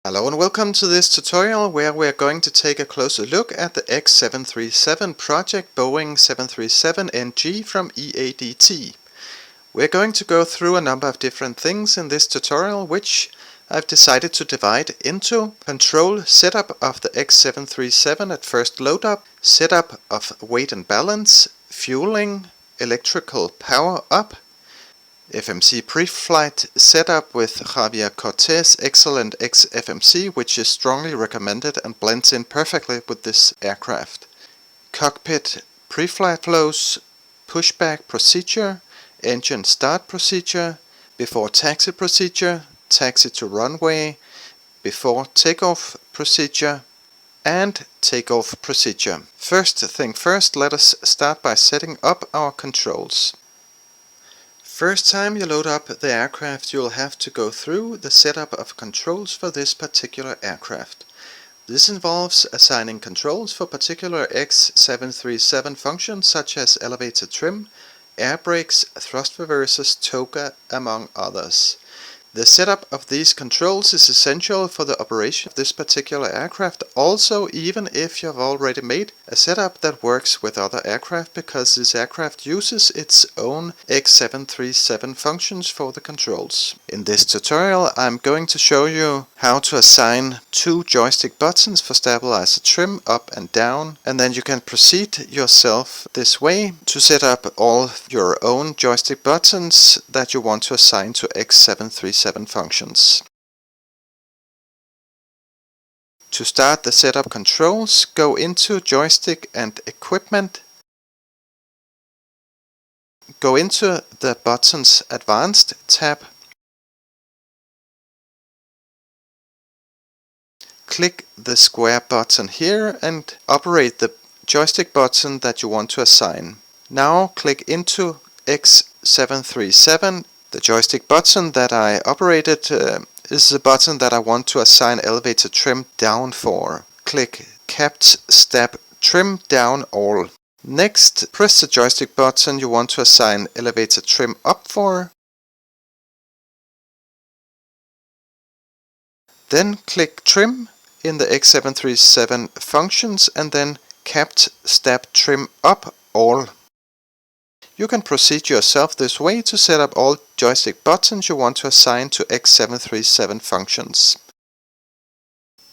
Hello and welcome to this tutorial where we're going to take a closer look at the X737 project Boeing 737NG from EADT. We're going to go through a number of different things in this tutorial, which I've decided to divide into control setup of the X737 at first load up, setup of weight and balance, fueling, electrical power up, FMC Preflight setup with Javier Cortes' excellent xFMC, which is strongly recommended and blends in perfectly with this aircraft. Cockpit preflight flows, pushback procedure, engine start procedure, before taxi procedure, taxi to runway, before takeoff procedure, and takeoff procedure. First thing first, let us start by setting up our controls. First time you load up the aircraft, you'll have to go through the setup of controls for this particular aircraft. This involves assigning controls for particular X737 functions such as elevator trim, air brakes, thrust reversers, toga, among others. The setup of these controls is essential for the operation of this particular aircraft, also even if you have already made a setup that works with other aircraft, because this aircraft uses its own X737 functions for the controls. In this tutorial I'm going to show you how to assign two joystick buttons for stabilizer trim up and down, and then you can proceed yourself this way to set up all your own joystick buttons that you want to assign to X737 functions. To start the setup controls, go into joystick and equipment. Go into the buttons advanced tab. Click the square button here and operate the joystick button that you want to assign. Now click into X737. The joystick button that I operated is the button that I want to assign elevator trim down for. Click Capt Stab Trim Down All. Next, press the joystick button you want to assign elevator trim up for. Then click Trim in the X737 functions and then Capt Stab Trim Up All. You can proceed yourself this way to set up all joystick buttons you want to assign to X737 functions.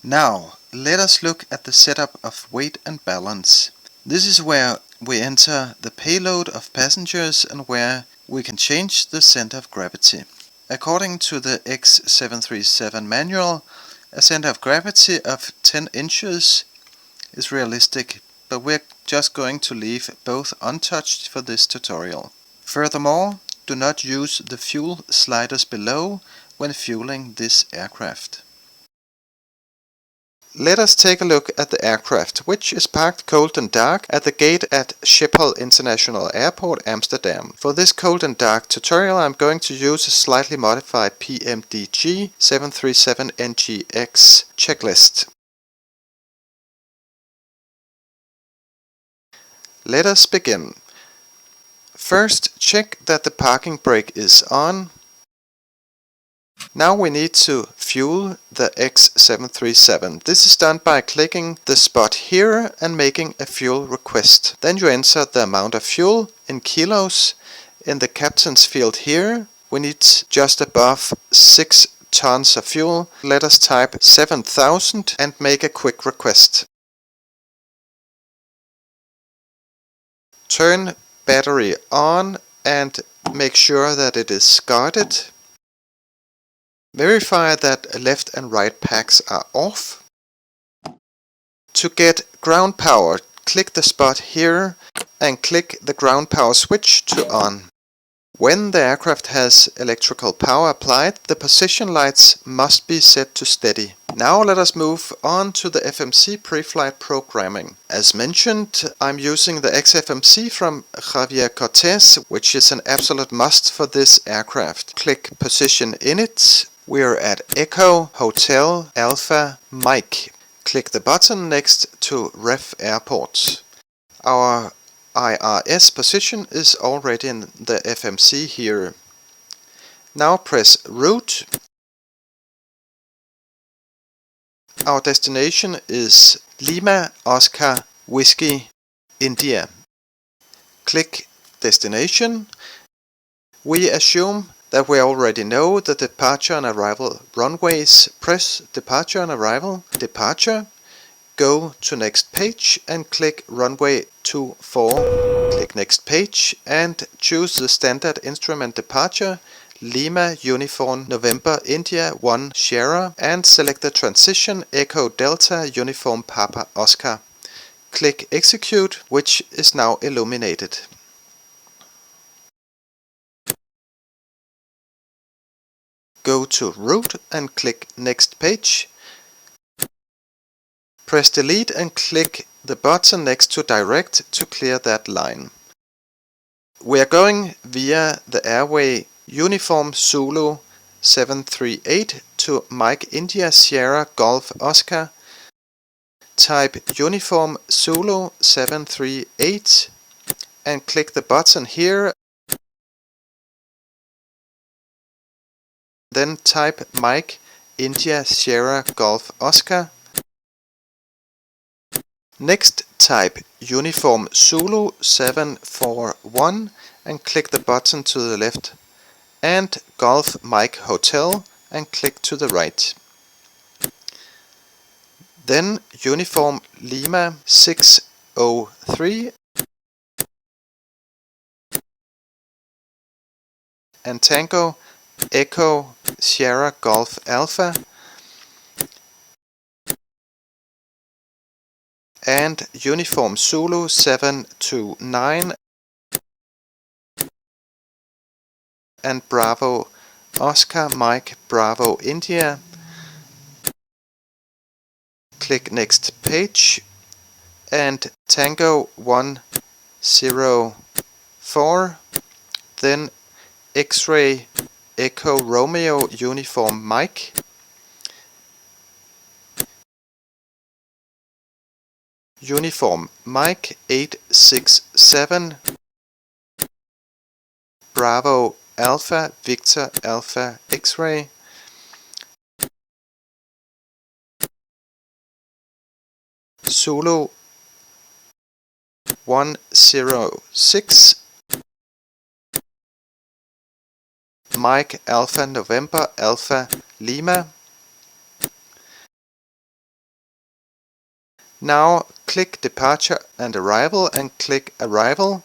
Now, let us look at the setup of weight and balance. This is where we enter the payload of passengers and where we can change the center of gravity. According to the X737 manual, a center of gravity of 10 inches is realistic, but we're just going to leave both untouched for this tutorial. Furthermore, do not use the fuel sliders below when fueling this aircraft. Let us take a look at the aircraft, which is parked cold and dark at the gate at Schiphol International Airport, Amsterdam. For this cold and dark tutorial I'm going to use a slightly modified PMDG 737NGX checklist. Let us begin. First, check that the parking brake is on. Now we need to fuel the X737. This is done by clicking the spot here and making a fuel request. Then you enter the amount of fuel in kilos. In the captain's field here, we need just above 6 tons of fuel. Let us type 7,000 and make a quick request. Turn battery on and make sure that it is guarded. Verify that left and right packs are off. To get ground power, click the spot here and click the ground power switch to on. When the aircraft has electrical power applied, the position lights must be set to steady. Now let us move on to the FMC Preflight programming. As mentioned, I'm using the xFMC from Javier Cortes, which is an absolute must for this aircraft. Click Position Init. We're at Echo Hotel Alpha Mike. Click the button next to Ref Airport. Our IRS position is already in the FMC here. Now press Root Our destination is Lima Oscar Whiskey India. Click Destination. We assume that we already know the departure and arrival runways. Press Departure and Arrival, Departure. Go to next page and click Runway 24. Click next page and choose the standard instrument departure, Lima Uniform November India 1 Sierra, and select the transition Echo Delta Uniform Papa Oscar. Click Execute, which is now illuminated. Go to Route and click Next Page. Press Delete and click the button next to Direct to clear that line. We are going via the airway Uniform Zulu 738 to Mike India Sierra Golf Oscar. Type Uniform Zulu 738 and click the button here. Then type Mike India Sierra Golf Oscar. Next type Uniform Zulu 741 and click the button to the left, and Golf Mike Hotel and click to the right. Then Uniform Lima 603 and Tango Echo Sierra Golf Alpha and Uniform Zulu 729 and Bravo Oscar Mike Bravo India. Click Next Page and Tango 104, then X-Ray Echo Romeo Uniform Mike, Uniform Mike 867, Bravo Alpha Victor Alpha X-Ray, Zulu 106, Mike Alpha November Alpha Lima. Now click Departure and Arrival and click Arrival.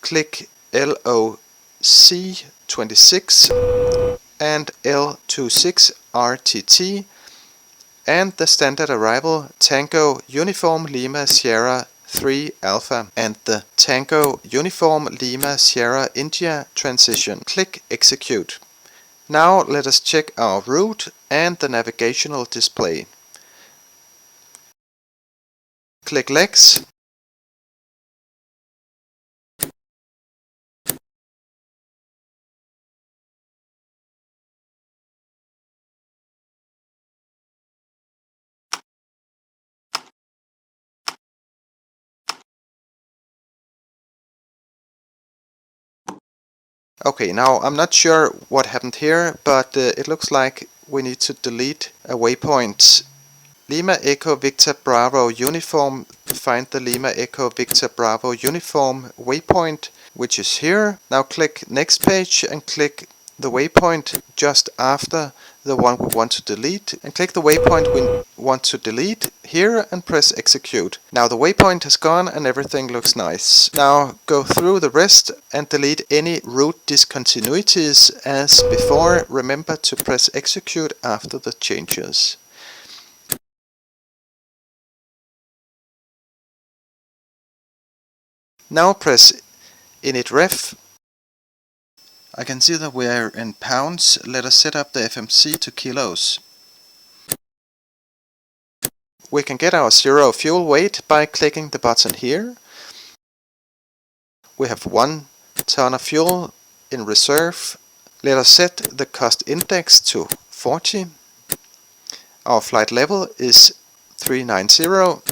Click LOC 26 and L26 RTT and the standard arrival Tango Uniform Lima Sierra 3 Alpha and the Tango Uniform Lima Sierra India transition. Click Execute. Now let us check our route and the navigational display. Click Legs. Okay, now I'm not sure what happened here, but it looks like we need to delete a waypoint. Lima Echo Victor Bravo Uniform, find the Lima Echo Victor Bravo Uniform waypoint, which is here. Now click Next Page and click the waypoint just after the one we want to delete, and click the waypoint we want to delete here and press Execute. Now the waypoint has gone and everything looks nice. Now go through the rest and delete any route discontinuities as before. Remember to press Execute after the changes. Now press Init Ref. I can see that we are in pounds. Let us set up the FMC to kilos. We can get our zero fuel weight by clicking the button here. We have 1 ton of fuel in reserve. Let us set the cost index to 40. Our flight level is 390.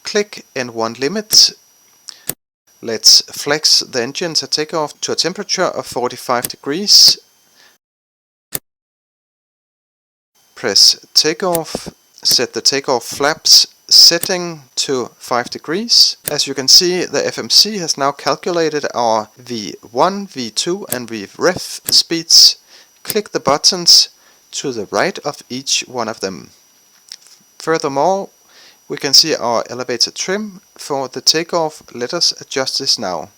Click N1 limit. Let's flex the engines at takeoff to a temperature of 45 degrees. press takeoff, set the takeoff flaps setting to 5 degrees. As you can see, the FMC has now calculated our V1, V2 and VREF speeds. Click the buttons to the right of each one of them. Furthermore, we can see our elevator trim for the takeoff. Let us adjust this now.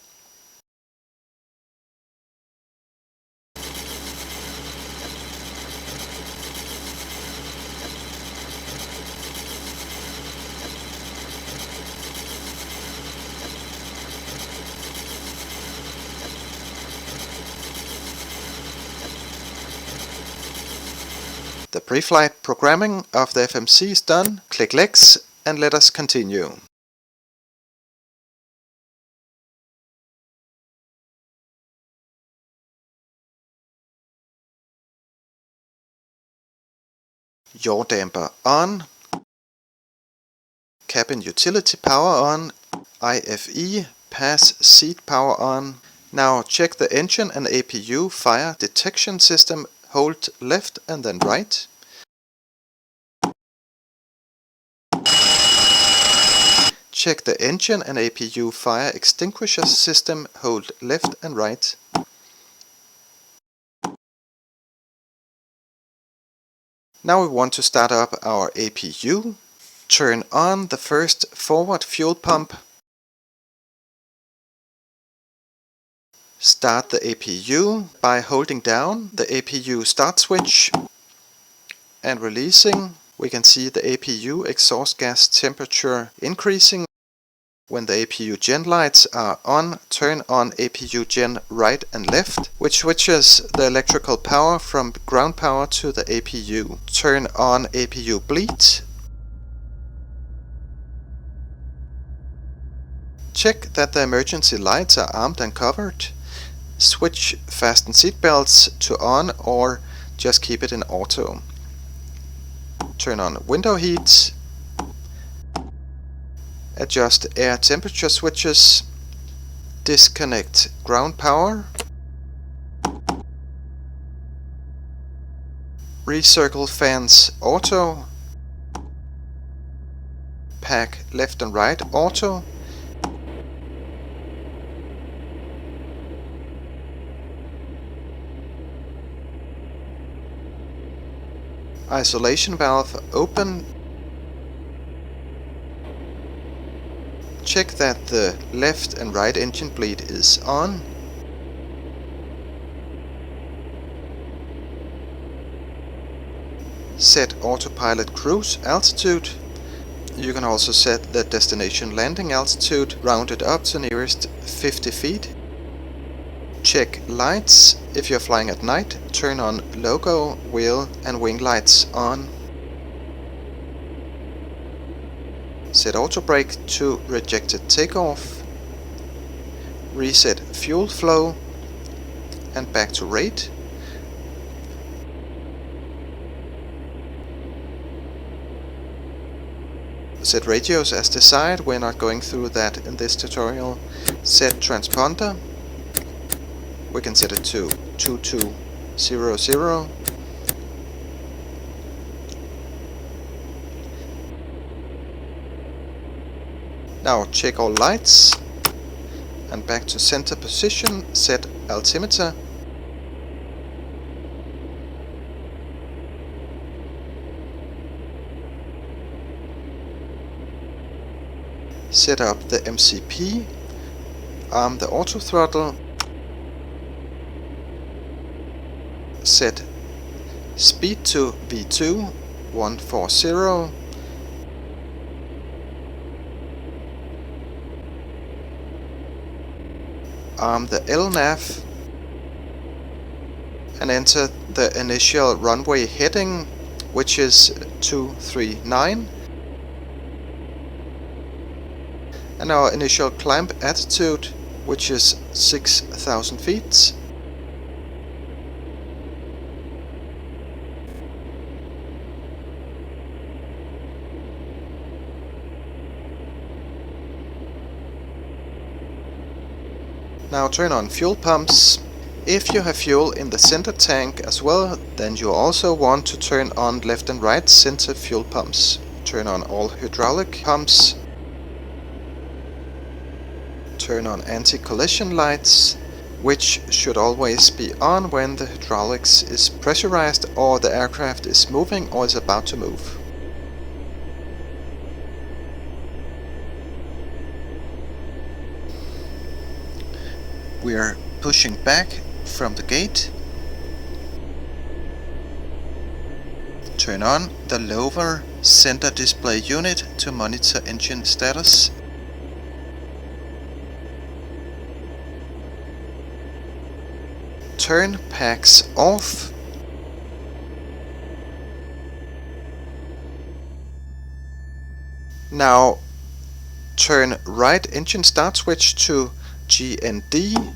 The pre-flight programming of the FMC is done. Click Lex and let us continue. Yaw damper on. Cabin utility power on. IFE pass seat power on. Now check the engine and APU fire detection system. Hold left and then right. Check the engine and APU fire extinguisher system. Hold left and right. Now we want to start up our APU. Turn on the first forward fuel pump. Start the APU by holding down the APU start switch and releasing. We can see the APU exhaust gas temperature increasing. When the APU gen lights are on, turn on APU gen right and left, which switches the electrical power from ground power to the APU. Turn on APU bleed. Check that the emergency lights are armed and covered. Switch fasten seatbelts to on or just keep it in auto. Turn on window heat. Adjust air temperature switches. Disconnect ground power. Recircle fans auto. Pack left and right auto. Isolation valve open. Check that the left and right engine bleed is on. Set autopilot cruise altitude. You can also set the destination landing altitude, rounded up to nearest 50 feet. Check lights. If you're flying at night, turn on logo, wheel and wing lights on. Set auto brake to rejected takeoff. Reset fuel flow and back to rate. Set radios as desired. We're not going through that in this tutorial. Set transponder. We can set it to 2200. Now check all lights and back to center position. Set altimeter. Set up the MCP. Arm the auto throttle. Set speed to V2 140. Arm the LNAV and enter the initial runway heading, which is 239, and our initial climb altitude, which is 6,000 feet. Now turn on fuel pumps, If you have fuel in the center tank as well, then you also want to turn on left and right center fuel pumps. Turn on all hydraulic pumps. Turn on anti-collision lights, which should always be on when the hydraulics is pressurized or the aircraft is moving or is about to move. We are pushing back from the gate. Turn on the lower center display unit to monitor engine status. Turn packs off. Now turn right engine start switch to GND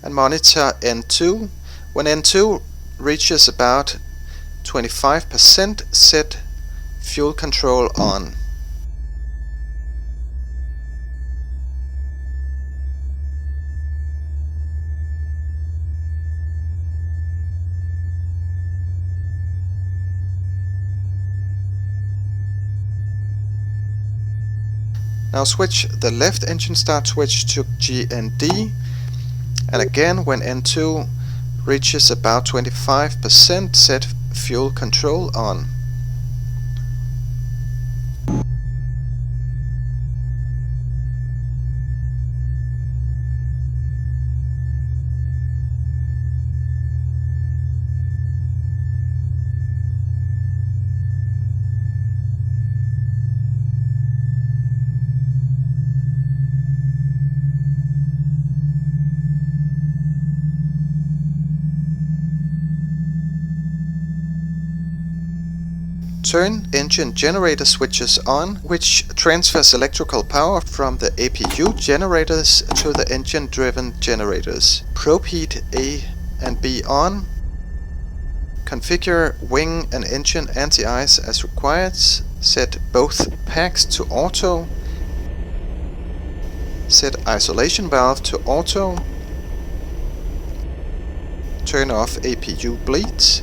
and monitor N2. When N2 reaches about 25%, set fuel control on. Now switch the left engine start switch to GND, and again when N2 reaches about 25%, set fuel control on. Turn engine generator switches on, which transfers electrical power from the APU generators to the engine-driven generators. Probe heat A and B on. Configure wing and engine anti-ice as required. Set both packs to auto. Set isolation valve to auto. Turn off APU bleeds.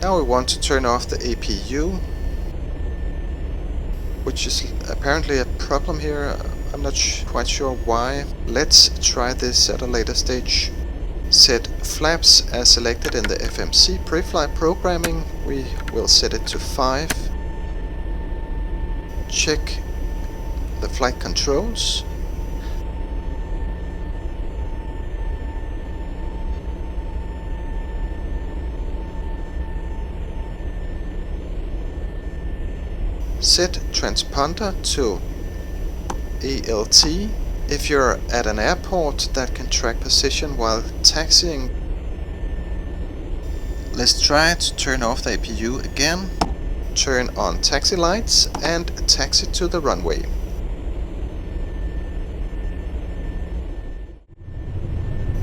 Now we want to turn off the APU, which is apparently a problem here. I'm not quite sure why. Let's try this at a later stage. Set flaps as selected in the FMC Preflight programming. We will set it to 5. Check the flight controls. Set transponder to EADT. If you're at an airport that can track position while taxiing. Let's try to turn off the APU again. Turn on taxi lights and taxi to the runway.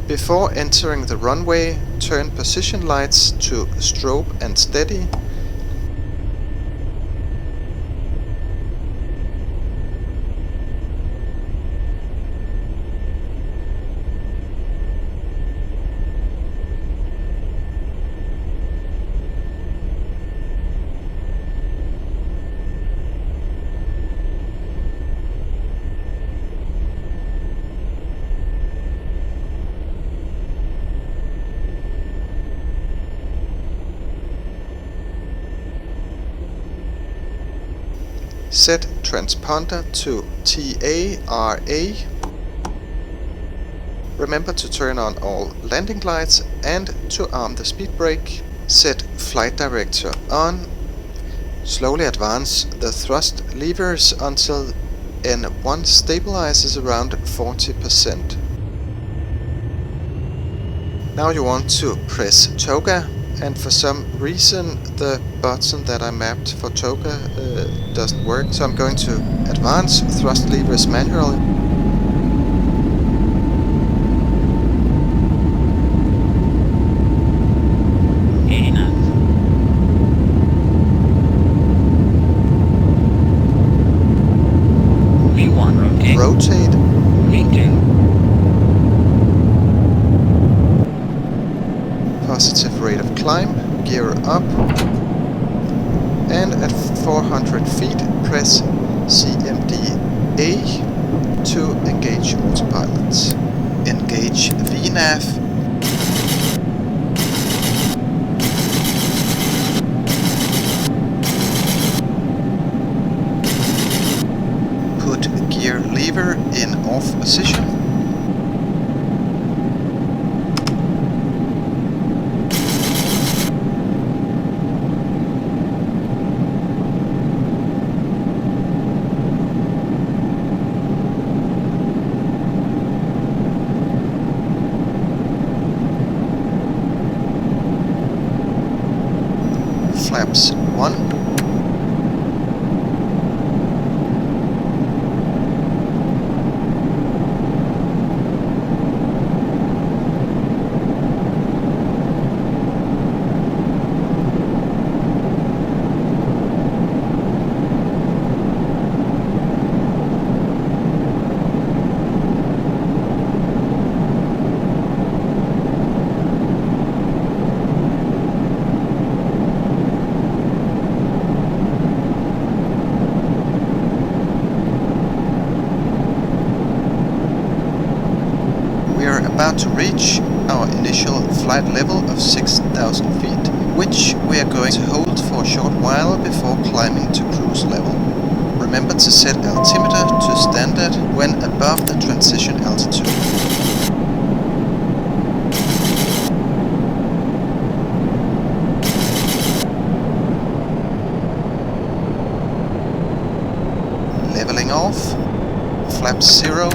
Before entering the runway, turn position lights to strobe and steady. Set transponder to TARA. Remember to turn on all landing lights and to arm the speed brake. Set flight director on. Slowly advance the thrust levers until N1 stabilizes around 40%. Now you want to press toga, and for some reason the button that I mapped for toga doesn't work, so I'm going to advance thrust levers manually. rotate, positive rate of climb, gear up, and at 400 feet press CMD-A to engage autopilot. Engage VNAV. Put gear lever in off position. Flaps 1. About to reach our initial flight level of 6,000 feet, which we are going to hold for a short while before climbing to cruise level. Remember to set altimeter to standard when above the transition altitude. Leveling off, flaps 0.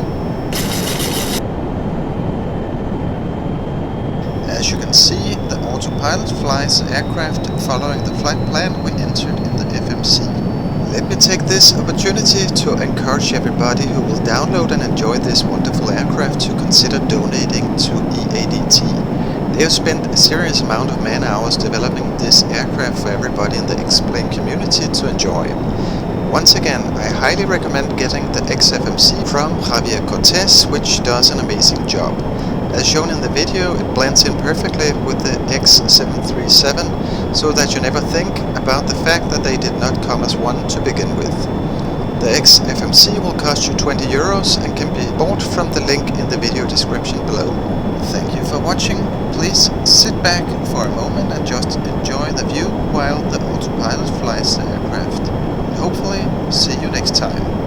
As you can see, the autopilot flies the aircraft following the flight plan we entered in the FMC. Let me take this opportunity to encourage everybody who will download and enjoy this wonderful aircraft to consider donating to EADT. They have spent a serious amount of man hours developing this aircraft for everybody in the X-plane community to enjoy. Once again, I highly recommend getting the xFMC from Javier Cortes, which does an amazing job. As shown in the video, it blends in perfectly with the x737, so that you never think about the fact that they did not come as one to begin with. The xFMC will cost you €20 and can be bought from the link in the video description below. Thank you for watching. Please sit back for a moment and just enjoy the view while the autopilot flies the aircraft. And hopefully see you next time.